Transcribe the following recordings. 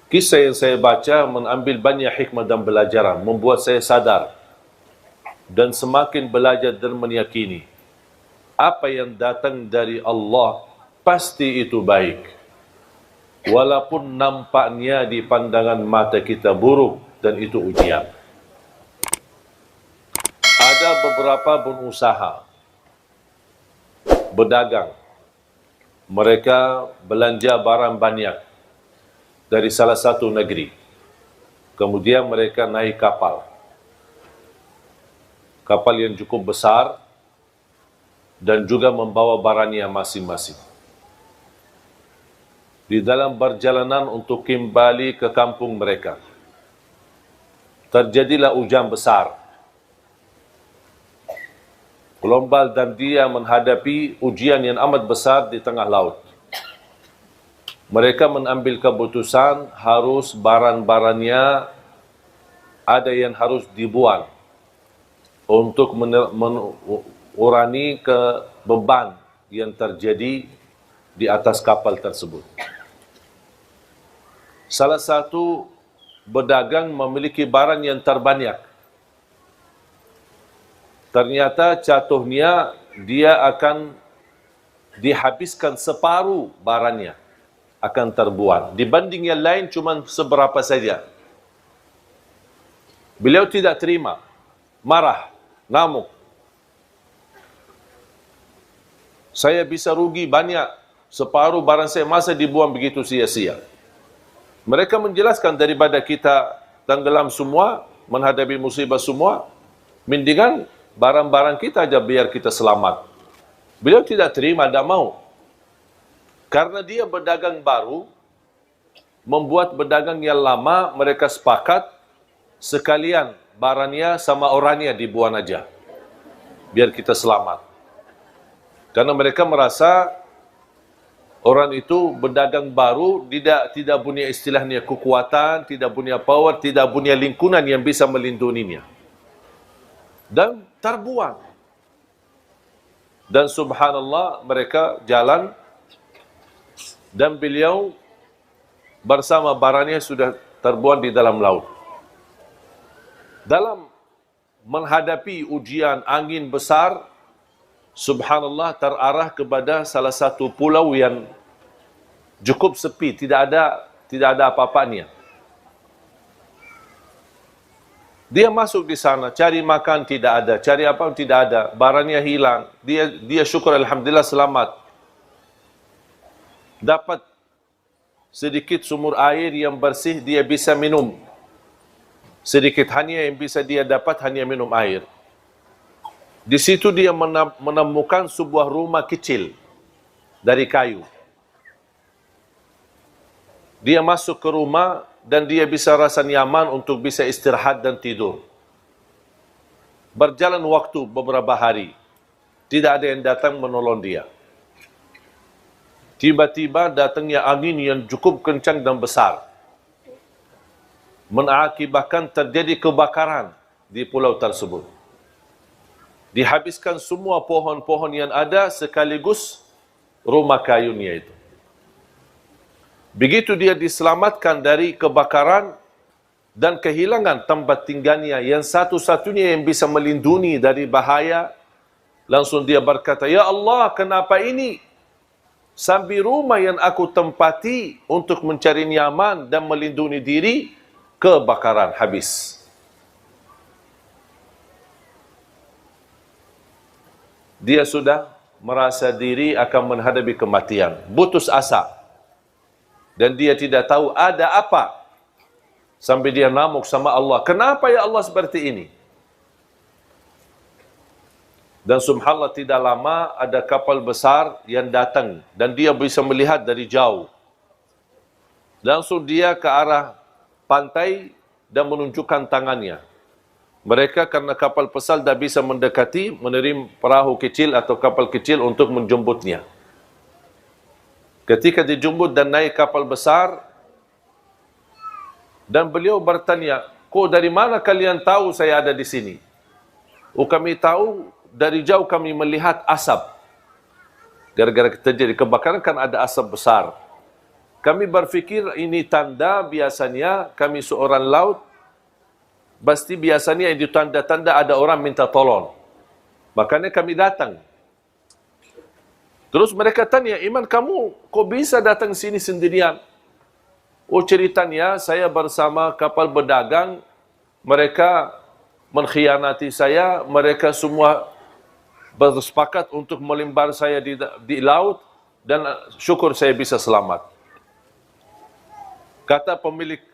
Kisah yang saya baca mengambil banyak hikmah dan pelajaran, membuat saya sadar dan semakin belajar dan meyakini apa yang datang dari Allah pasti itu baik. Walaupun nampaknya di pandangan mata kita buruk dan itu ujian. Ada beberapa pengusaha berdagang. Mereka belanja barang banyak dari salah satu negeri. Kemudian mereka naik kapal. Kapal yang cukup besar dan juga membawa barangnya masing-masing. Di dalam perjalanan untuk kembali ke kampung mereka, terjadilah hujan besar. Gelombang dan dia menghadapi ujian yang amat besar di tengah laut. Mereka mengambil keputusan harus barang-barangnya ada yang harus dibuang untuk mengurangi beban yang terjadi di atas kapal tersebut. Salah satu pedagang memiliki barang yang terbanyak. Ternyata jatuhnya dia akan dihabiskan separuh barangnya, akan terbuang. Dibanding yang lain cuma seberapa saja. Beliau tidak terima, marah, ngamuk. Saya bisa rugi banyak, separuh barang saya masa dibuang begitu sia-sia. Mereka menjelaskan daripada kita tenggelam semua, menghadapi musibah semua, mendingan barang-barang kita aja biar kita selamat. Beliau tidak terima, tidak mau. Karena dia berdagang baru, membuat berdagang yang lama, mereka sepakat sekalian barangnya sama orangnya dibuang aja, biar kita selamat. Karena mereka merasa orang itu berdagang baru, tidak punya istilahnya kekuatan, tidak punya power, tidak punya lingkungan yang bisa melindunginya. Dan terbuang. Dan subhanallah mereka jalan dan beliau bersama barangnya sudah terbuang di dalam laut. Dalam menghadapi ujian angin besar, subhanallah terarah kepada salah satu pulau yang cukup sepi, tidak ada apa-apanya. Dia masuk di sana, cari makan tidak ada, cari apa tidak ada, barangnya hilang. Dia syukur alhamdulillah selamat. Dapat sedikit sumur air yang bersih, dia bisa minum. Sedikit hanya yang bisa dia dapat hanya minum air. Di situ dia menemukan sebuah rumah kecil dari kayu. Dia masuk ke rumah dan dia bisa rasa nyaman untuk bisa istirahat dan tidur. Berjalan waktu beberapa hari, tidak ada yang datang menolong dia. Tiba-tiba datangnya angin yang cukup kencang dan besar, mengakibatkan terjadi kebakaran di pulau tersebut. Dihabiskan semua pohon-pohon yang ada sekaligus rumah kayunya itu. Begitu dia diselamatkan dari kebakaran dan kehilangan tempat tinggalnya yang satu-satunya yang bisa melindungi dari bahaya, langsung dia berkata, "Ya Allah, kenapa ini? Sampai rumah yang aku tempati untuk mencari nyaman dan melindungi diri, kebakaran habis." Dia sudah merasa diri akan menghadapi kematian, putus asa. Dan dia tidak tahu ada apa. Sampai dia ngamuk sama Allah. Kenapa ya Allah seperti ini? Dan subhanallah tidak lama ada kapal besar yang datang. Dan dia bisa melihat dari jauh. Langsung dia ke arah pantai dan menunjukkan tangannya. Mereka karena kapal besar tidak bisa mendekati, menerima perahu kecil atau kapal kecil untuk menjemputnya. Ketika dijemput dan naik kapal besar, dan beliau bertanya, "Kok dari mana kalian tahu saya ada di sini?" "Oh, kami tahu dari jauh kami melihat asap." Gara-gara terjadi kebakaran kan ada asap besar. Kami berfikir ini tanda biasanya kami seorang laut, pasti biasanya itu tanda-tanda ada orang minta tolong. Makanya kami datang. Terus mereka tanya, Iman kamu kok bisa datang sini sendirian? Oh ceritanya saya bersama kapal berdagang, mereka mengkhianati saya, mereka semua bersepakat untuk melimbar saya di laut dan syukur saya bisa selamat. Kata pemilik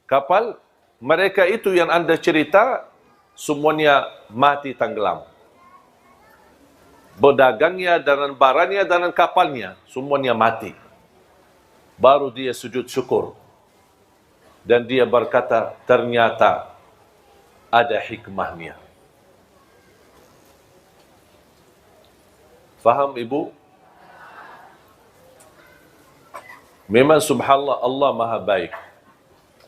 kapal, mereka itu yang anda cerita, semuanya mati tenggelam. Berdagangnya dan barangnya dan kapalnya, semuanya mati. Baru dia sujud syukur. Dan dia berkata, ternyata ada hikmahnya. Faham ibu? Memang subhanallah Allah maha baik.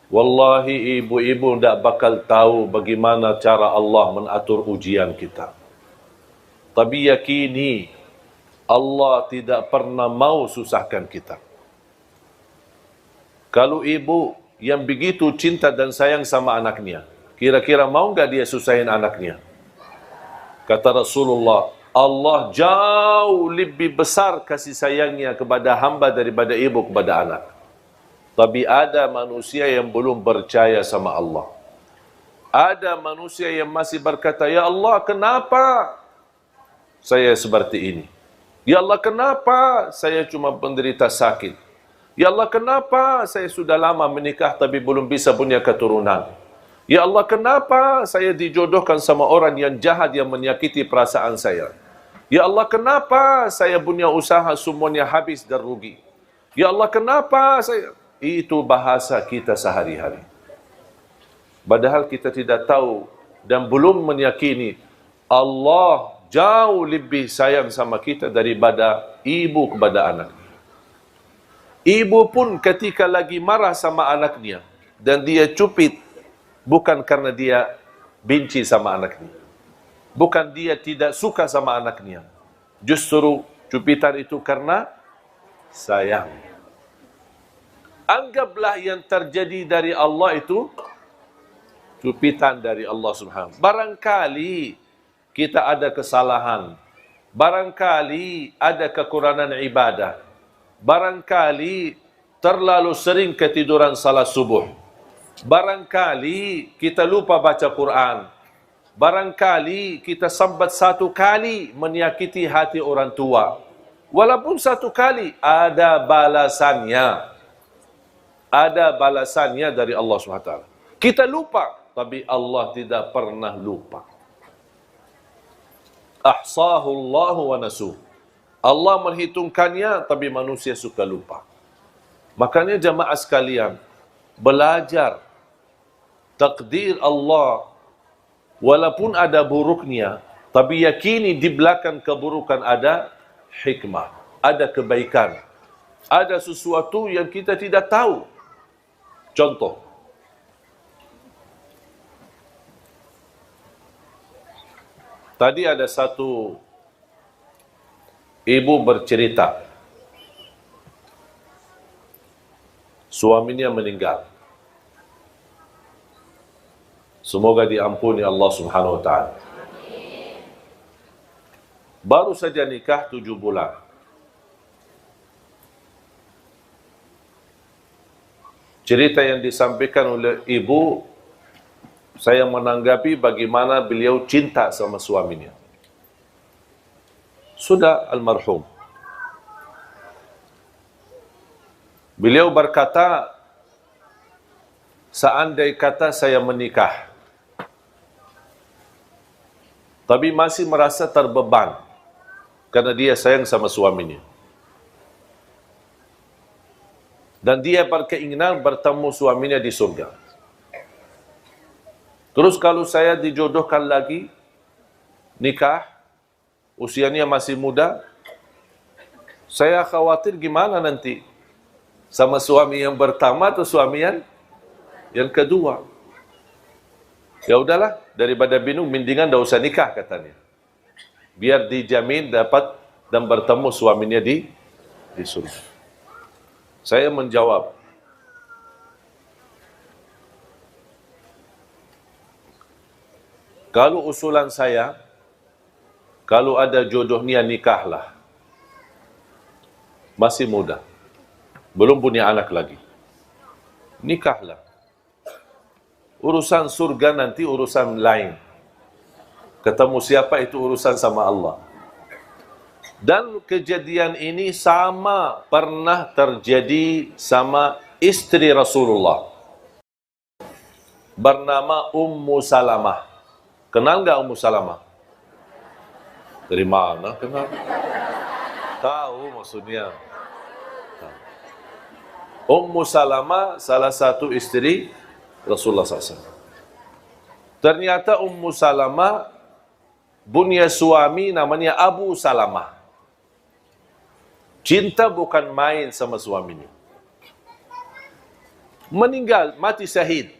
Wallahi ibu-ibu tidak bakal tahu bagaimana cara Allah mengatur ujian kita. Tapi yakini Allah tidak pernah mau susahkan kita. Kalau ibu yang begitu cinta dan sayang sama anaknya, kira-kira mau enggak dia susahin anaknya? Kata Rasulullah, Allah jauh lebih besar kasih sayangnya kepada hamba daripada ibu kepada anak. Tapi ada manusia yang belum percaya sama Allah. Ada manusia yang masih berkata, Ya Allah, kenapa saya seperti ini? Ya Allah, kenapa saya cuma penderita sakit? Ya Allah, kenapa saya sudah lama menikah tapi belum bisa punya keturunan? Ya Allah, kenapa saya dijodohkan sama orang yang jahat yang menyakiti perasaan saya? Ya Allah, kenapa saya punya usaha semuanya habis dan rugi? Ya Allah, kenapa saya... Itu bahasa kita sehari-hari. Padahal kita tidak tahu dan belum meyakini Allah jauh lebih sayang sama kita daripada ibu kepada anaknya. Ibu pun ketika lagi marah sama anaknya dan dia cupit, bukan karena dia benci sama anaknya. Bukan dia tidak suka sama anaknya. Justru cupitan itu karena sayang. Anggaplah yang terjadi dari Allah itu cupitan dari Allah Subhanahu. Barangkali kita ada kesalahan. Barangkali ada kekurangan ibadah. Barangkali terlalu sering ketiduran salat subuh. Barangkali kita lupa baca Quran. Barangkali kita sambat satu kali menyakiti hati orang tua. Walaupun satu kali, ada balasannya. Ada balasannya dari Allah SWT. Kita lupa, tapi Allah tidak pernah lupa. Ahsahullahu wa nasuh. Allah menghitungkannya, tapi manusia suka lupa. Makanya jamaah sekalian, belajar takdir Allah, walaupun ada buruknya, tapi yakini di belakang keburukan ada hikmah, ada kebaikan, ada sesuatu yang kita tidak tahu. Contoh, tadi ada satu ibu bercerita, suaminya meninggal. Semoga diampuni Allah Subhanahu wa taala. Baru saja nikah 7 bulan. Cerita yang disampaikan oleh ibu, saya menanggapi bagaimana beliau cinta sama suaminya. Sudah almarhum. Beliau berkata, seandai kata saya menikah, tapi masih merasa terbeban karena dia sayang sama suaminya. Dan dia berkeinginan bertemu suaminya di surga. Terus kalau saya dijodohkan lagi, nikah, usianya masih muda, saya khawatir gimana nanti sama suami yang pertama atau suami yang kedua. Ya udahlah, daripada bingung, mendingan tidak usah nikah katanya. Biar dijamin dapat dan bertemu suaminya di surga. Saya menjawab, kalau usulan saya, kalau ada jodohnya nikahlah. Masih muda, belum punya anak lagi. Nikahlah. Urusan surga nanti urusan lain. Ketemu siapa itu urusan sama Allah. Dan kejadian ini sama pernah terjadi sama istri Rasulullah. Bernama Ummu Salamah. Kenal nggak Ummu Salamah? Dari mana kenal? Tahu maksudnya. Ummu Salamah salah satu istri Rasulullah SAW. Ternyata Ummu Salamah punya suami namanya Abu Salamah. Cinta bukan main sama suaminya. Meninggal, mati syahid.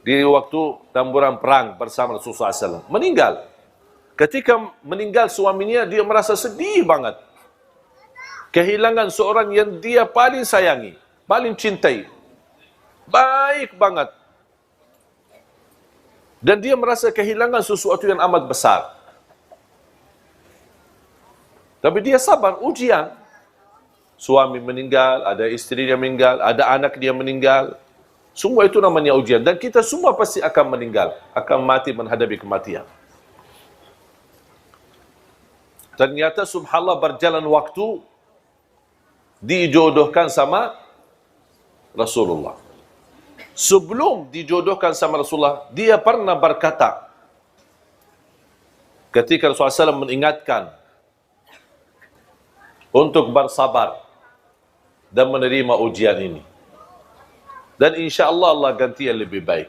Di waktu tamburan perang bersama Rasulullah SAW. Meninggal. Ketika meninggal suaminya, dia merasa sedih banget. Kehilangan seorang yang dia paling sayangi, paling cintai. Baik banget. Dan dia merasa kehilangan sesuatu yang amat besar. Tapi dia sabar, ujian. Suami meninggal, ada istri dia meninggal, ada anak dia meninggal. Semua itu namanya ujian. Dan kita semua pasti akan meninggal, akan mati menghadapi kematian. Ternyata subhanallah berjalan waktu, dijodohkan sama Rasulullah. Sebelum dijodohkan sama Rasulullah, dia pernah berkata, ketika Rasulullah SAW mengingatkan untuk bersabar dan menerima ujian ini. Dan insya Allah Allah ganti yang lebih baik.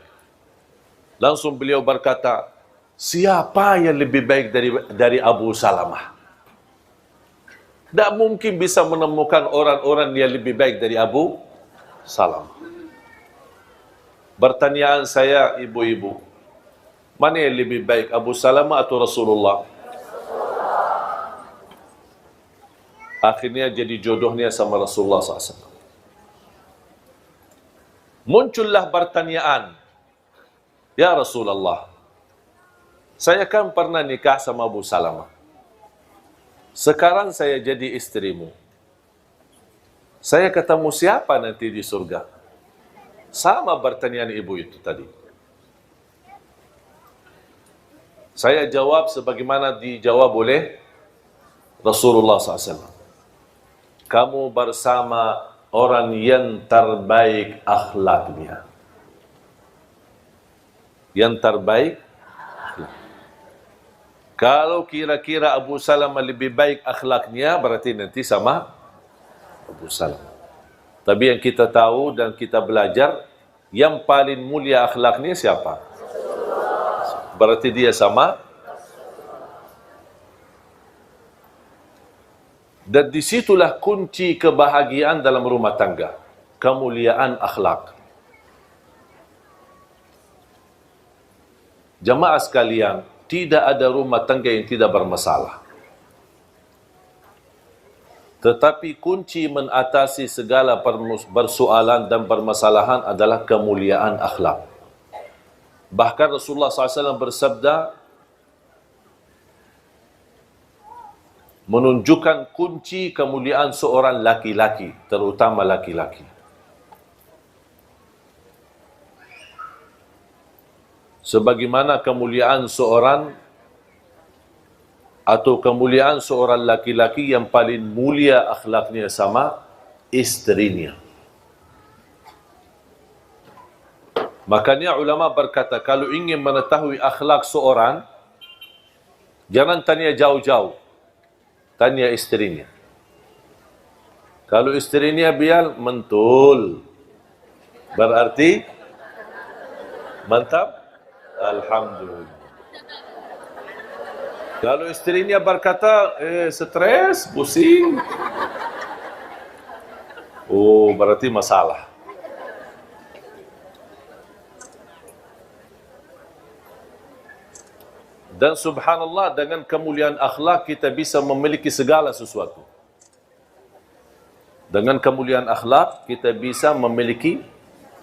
Langsung beliau berkata, siapa yang lebih baik dari Abu Salamah? Tak mungkin bisa menemukan orang-orang yang lebih baik dari Abu Salamah. Pertanyaan saya, ibu-ibu, mana yang lebih baik, Abu Salamah atau Rasulullah? Akhirnya jadi jodohnya sama Rasulullah SAW. Muncullah pertanyaan, ya Rasulullah, saya kan pernah nikah sama Abu Salamah. Sekarang saya jadi istrimu. Saya ketemu siapa nanti di surga? Sama pertanyaan ibu itu tadi. Saya jawab sebagaimana dijawab oleh Rasulullah SAW. Kamu bersama orang yang terbaik akhlaknya. Yang terbaik akhlak. Kalau kira-kira Abu Salamah lebih baik akhlaknya, berarti nanti sama Abu Salamah. Tapi yang kita tahu dan kita belajar, yang paling mulia akhlaknya siapa? Berarti dia sama. Dan disitulah kunci kebahagiaan dalam rumah tangga. Kemuliaan akhlak. Jamaah sekalian, tidak ada rumah tangga yang tidak bermasalah. Tetapi kunci mengatasi segala persoalan dan permasalahan adalah kemuliaan akhlak. Bahkan Rasulullah SAW bersabda, menunjukkan kunci kemuliaan seorang laki-laki, terutama laki-laki. Sebagaimana kemuliaan seorang atau kemuliaan seorang laki-laki yang paling mulia akhlaknya sama istrinya. Makanya ulama berkata, kalau ingin mengetahui akhlak seorang, jangan tanya jauh-jauh. Tanya istrinya. Kalau istrinya biar mentul, berarti mantap. Alhamdulillah. Kalau istrinya berkata, stres, pusing, oh berarti masalah. Dan subhanallah, dengan kemuliaan akhlak kita bisa memiliki segala sesuatu. Dengan kemuliaan akhlak, kita bisa memiliki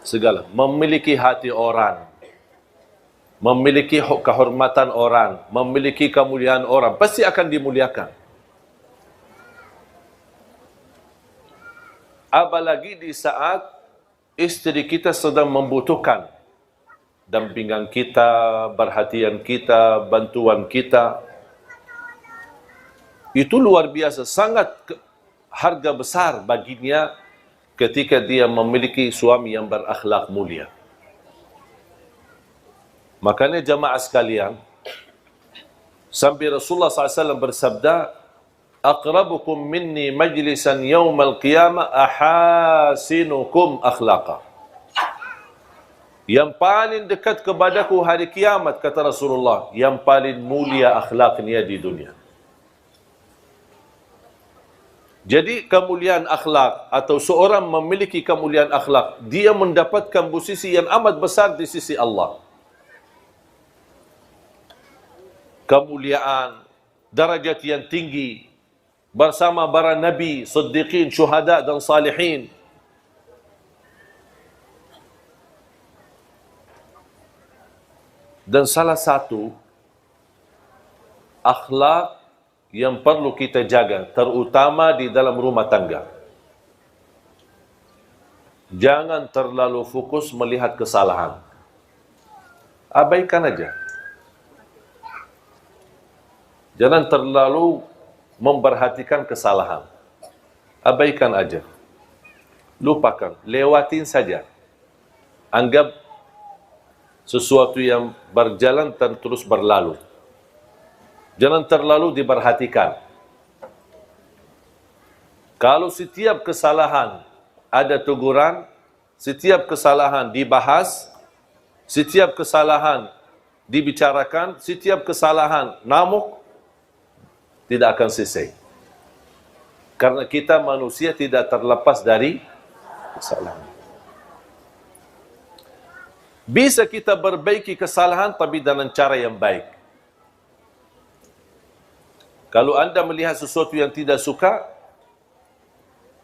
segala. Memiliki hati orang, memiliki kehormatan orang, memiliki kemuliaan orang, pasti akan dimuliakan. Apalagi di saat istri kita sedang membutuhkan dampingan kita, perhatian kita, bantuan kita. Itu luar biasa, sangat harga besar baginya ketika dia memiliki suami yang berakhlak mulia. Makanya jamaah sekalian, sampai Rasulullah SAW bersabda, "Aqrabukum minni majlisan yawmal qiyamah ahasinukum akhlaqa." Yang paling dekat kepadaku hari kiamat, kata Rasulullah, yang paling mulia akhlaknya di dunia. Jadi kemuliaan akhlak atau seorang memiliki kemuliaan akhlak, dia mendapatkan posisi yang amat besar di sisi Allah. Kemuliaan, darajat yang tinggi bersama para nabi, siddiqin, syuhada dan salihin. Dan salah satu akhlak yang perlu kita jaga, terutama di dalam rumah tangga. Jangan terlalu fokus melihat kesalahan. Abaikan aja. Jangan terlalu memperhatikan kesalahan. Abaikan aja. Lupakan, lewatin saja. Anggap sesuatu yang berjalan dan terus berlalu. Jangan terlalu diperhatikan. Kalau setiap kesalahan ada teguran, setiap kesalahan dibahas, setiap kesalahan dibicarakan, setiap kesalahan namuk, tidak akan selesai. Karena kita manusia tidak terlepas dari kesalahan. Bisa kita perbaiki kesalahan tapi dengan cara yang baik. Kalau anda melihat sesuatu yang tidak suka,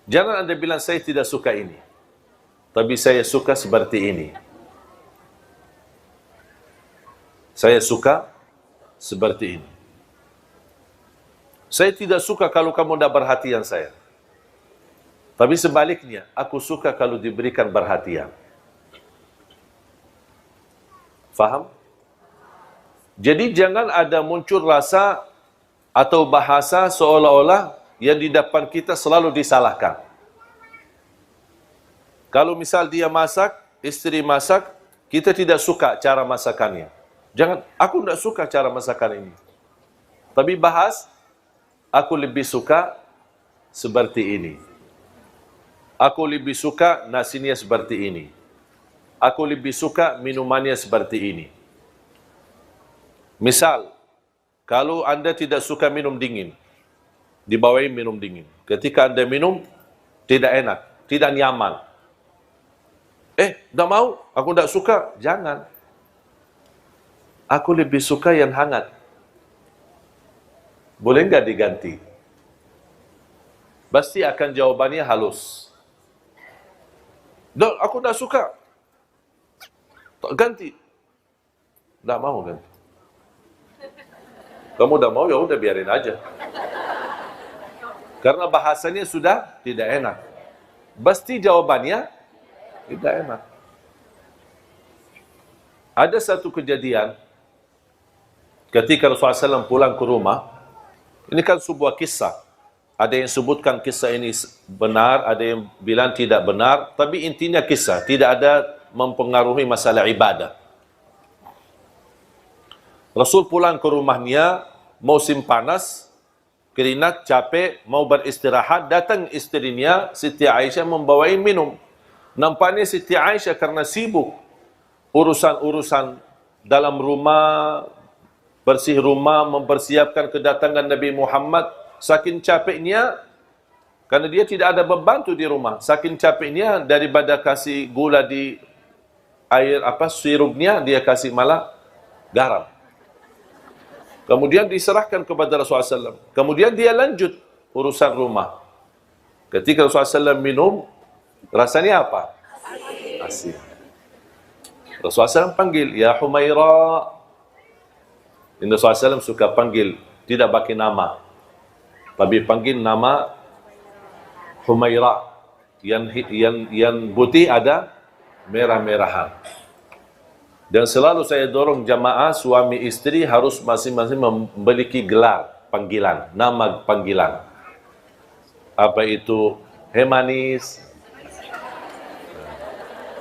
jangan anda bilang saya tidak suka ini, tapi saya suka seperti ini. Saya suka seperti ini. Saya tidak suka kalau kamu tidak perhatian saya. Tapi sebaliknya, aku suka kalau diberikan perhatian. Faham? Jadi jangan ada muncul rasa atau bahasa seolah-olah yang di depan kita selalu disalahkan. Kalau misal dia masak, istri masak, kita tidak suka cara masakannya. Jangan, aku tidak suka cara masakan ini. Tapi bahas, aku lebih suka seperti ini. Aku lebih suka nasinya seperti ini. Aku lebih suka minumannya seperti ini. Misal, kalau anda tidak suka minum dingin, dibawain minum dingin. Ketika anda minum, tidak enak, tidak nyaman. Tak mau, aku tidak suka. Jangan. Aku lebih suka yang hangat. Boleh enggak diganti? Pasti akan jawabannya halus. Aku tidak suka. Ganti. Tidak mau ganti. Kamu udah mau, ya udah biarin aja. Karena bahasanya sudah tidak enak. Pasti jawabannya tidak enak. Ada satu kejadian ketika Rasulullah SAW pulang ke rumah. Ini kan sebuah kisah. Ada yang sebutkan kisah ini benar, ada yang bilang tidak benar. Tapi intinya kisah, tidak ada mempengaruhi masalah ibadah. Rasul pulang ke rumahnya, musim panas, keringat, capek, mau beristirahat, datang istrinya, Siti Aisyah membawain minum. Nampaknya Siti Aisyah karena sibuk urusan-urusan dalam rumah, bersih rumah, mempersiapkan kedatangan Nabi Muhammad, saking capeknya, karena dia tidak ada pembantu di rumah, saking capeknya daripada kasih gula di air sirupnya, dia kasih malah garam. Kemudian diserahkan kepada Rasulullah SAW. Kemudian dia lanjut urusan rumah. Ketika Rasulullah SAW minum, rasanya apa? Asin. Rasulullah SAW panggil, Ya Humaira. Ini Rasulullah SAW suka panggil, tidak pakai nama, tapi panggil nama Humaira. Yang putih ada merah-merahan. Dan selalu saya dorong jamaah, suami istri harus masing-masing memiliki gelar panggilan, nama panggilan. Apa itu? Hei manis,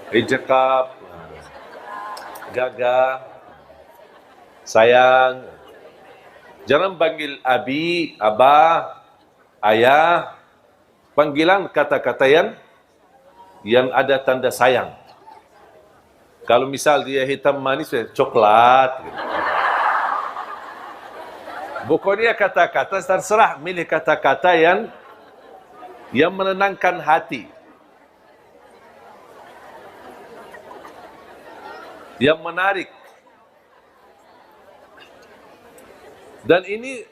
hei cakap, gagah, sayang. Jangan panggil abi, abah, ayah. Panggilan kata-kata yang ada tanda sayang. Kalau misal dia hitam manis, coklat. Pokoknya kata-kata terserah, milih kata-kata yang menenangkan hati, yang menarik. Dan ini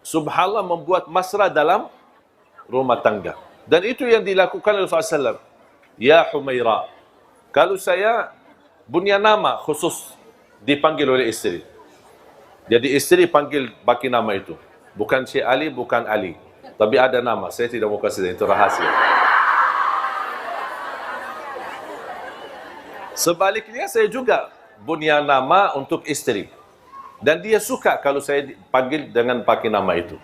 subhanallah membuat mesra dalam rumah tangga. Dan itu yang dilakukan oleh Rasulullah SAW. Ya Humaira. Kalau saya punya nama khusus dipanggil oleh istri. Jadi istri panggil pakai nama itu. Bukan Syekh Ali, bukan Ali. Tapi ada nama. Saya tidak mau kasih, itu rahasia. Sebaliknya saya juga punya nama untuk istri. Dan dia suka kalau saya panggil dengan pakai nama itu.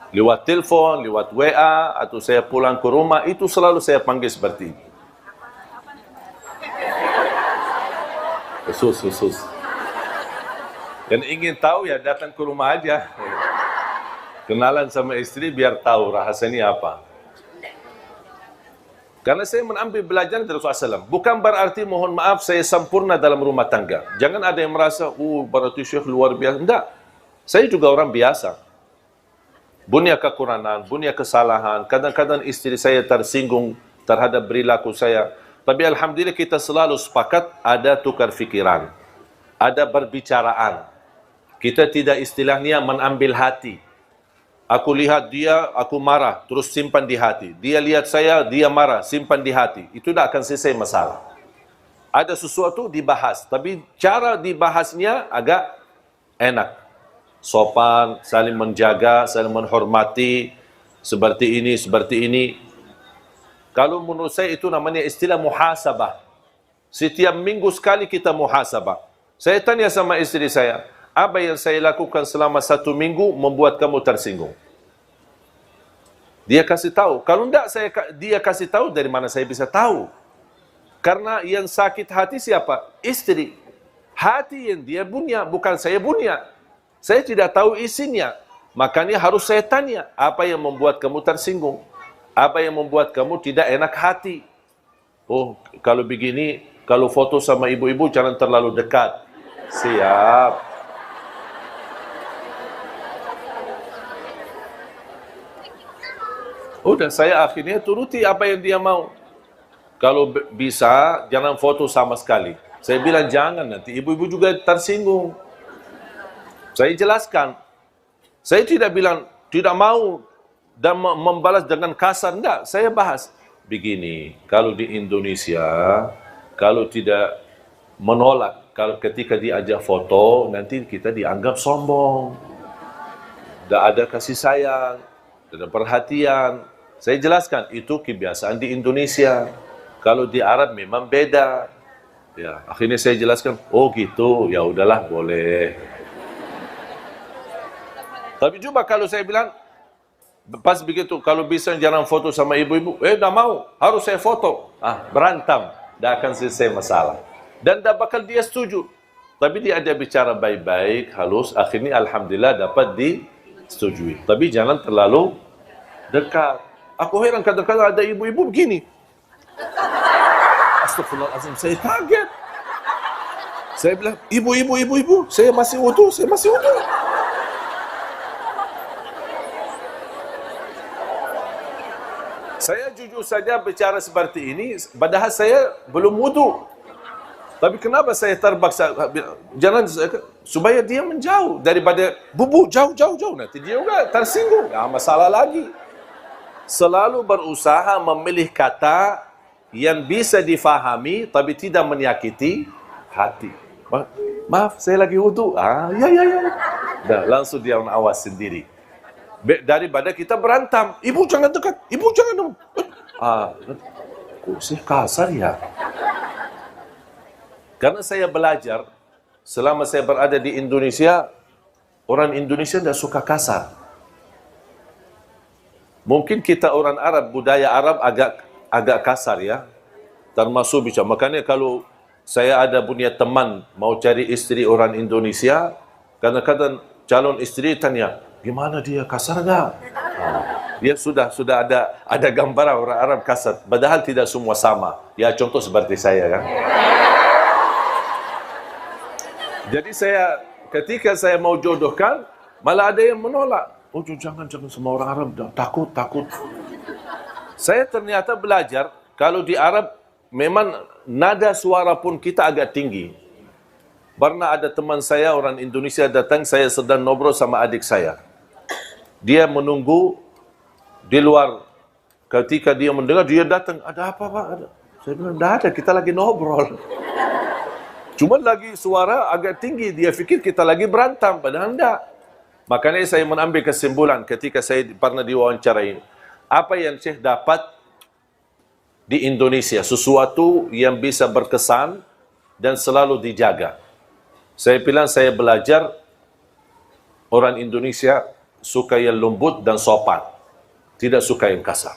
Lewat telefon, lewat WA, atau saya pulang ke rumah, itu selalu saya panggil seperti ini. Khusus. Dan ingin tahu ya datang ke rumah aja. Kenalan sama istri biar tahu rahasianya apa. Karena saya mengambil belajar dari Rasulullah SAW. Bukan berarti mohon maaf saya sempurna dalam rumah tangga. Jangan ada yang merasa, berarti Syekh luar biasa. Enggak. Saya juga orang biasa. Punya kekurangan, punya kesalahan. Kadang-kadang istri saya tersinggung terhadap perilaku saya. Tapi alhamdulillah kita selalu sepakat ada tukar fikiran. Ada berbicaraan. Kita tidak istilahnya menambil hati. Aku lihat dia, aku marah, terus simpan di hati. Dia lihat saya, dia marah, simpan di hati. Itu tidak akan selesai masalah. Ada sesuatu dibahas, tapi cara dibahasnya agak enak. Sopan, saling menjaga, saling menghormati, seperti ini. Kalau menurut saya itu namanya istilah muhasabah. Setiap minggu sekali kita muhasabah. Saya tanya sama istri saya, apa yang saya lakukan selama 1 minggu membuat kamu tersinggung? Dia kasih tahu. Kalau tidak dia kasih tahu, dari mana saya bisa tahu? Karena yang sakit hati siapa? Istri. Hati yang dia punya, bukan saya punya. Saya tidak tahu isinya. Makanya harus saya tanya, apa yang membuat kamu tersinggung? Apa yang membuat kamu tidak enak hati? Oh, kalau begini, kalau foto sama ibu-ibu jangan terlalu dekat. Siap. Udah, saya akhirnya turuti apa yang dia mau. Kalau bisa, jangan foto sama sekali. Saya bilang jangan, nanti ibu-ibu juga tersinggung. Saya jelaskan. Saya tidak bilang, tidak mau dan membalas dengan kasar. Enggak, saya bahas. Begini, kalau di Indonesia, kalau tidak menolak, kalau ketika diajak foto, nanti kita dianggap sombong. Tidak ada kasih sayang, tidak ada perhatian. Saya jelaskan, itu kebiasaan di Indonesia. Kalau di Arab memang beda. Ya, akhirnya saya jelaskan, oh gitu, ya udahlah, boleh. Tapi coba kalau saya bilang, pas begitu, kalau bisa jangan foto sama ibu-ibu, dah mau, harus saya foto. Berantem, dah akan selesai masalah. Dan dah bakal dia setuju. Tapi dia ada bicara baik-baik, halus, akhirnya alhamdulillah dapat disetujui. Tapi jangan terlalu dekat. Aku heran kadang-kadang ada ibu-ibu begini. Astagfirullahaladzim, saya kaget. Saya bilang, ibu, saya masih wudu. Saya jujur saja bicara seperti ini, padahal saya belum wudu. Tapi kenapa saya terpaksa? Jangan, supaya dia menjauh daripada bubu jauh. Nanti dia juga tersinggung, masalah lagi. selalu berusaha memilih kata yang bisa difahami tapi tidak menyakiti hati. Maaf, saya lagi wudu. Ya. Dah, langsung dia awas sendiri. Daripada kita berantam. Ibu jangan dekat. Ibu jangan dong. Kok sih kasar ya? Karena saya belajar, selama saya berada di Indonesia, orang Indonesia tidak suka kasar. Mungkin kita orang Arab, budaya Arab agak kasar ya. Termasuk bicara. Makanya kalau saya ada punya teman mau cari istri orang Indonesia, kadang-kadang calon istri tanya, gimana dia, kasar enggak? Ya sudah ada gambaran orang Arab kasar. Padahal tidak semua sama. Ya contoh seperti saya kan. Jadi ketika saya mau jodohkan, malah ada yang menolak. Oh jangan semua orang Arab takut. Saya ternyata belajar kalau di Arab memang nada suara pun kita agak tinggi. Pernah ada teman saya orang Indonesia datang, saya sedang ngobrol sama adik saya. Dia menunggu di luar. Ketika dia mendengar, dia datang, ada apa Pak? Saya bilang, tidak ada, kita lagi ngobrol. Cuma lagi suara agak tinggi, dia fikir kita lagi berantem, padahal tidak. Makanya saya mengambil kesimpulan ketika saya pernah diwawancarai. Apa yang saya dapat di Indonesia, sesuatu yang bisa berkesan dan selalu dijaga. Saya bilang saya belajar orang Indonesia suka yang lembut dan sopan, tidak suka yang kasar.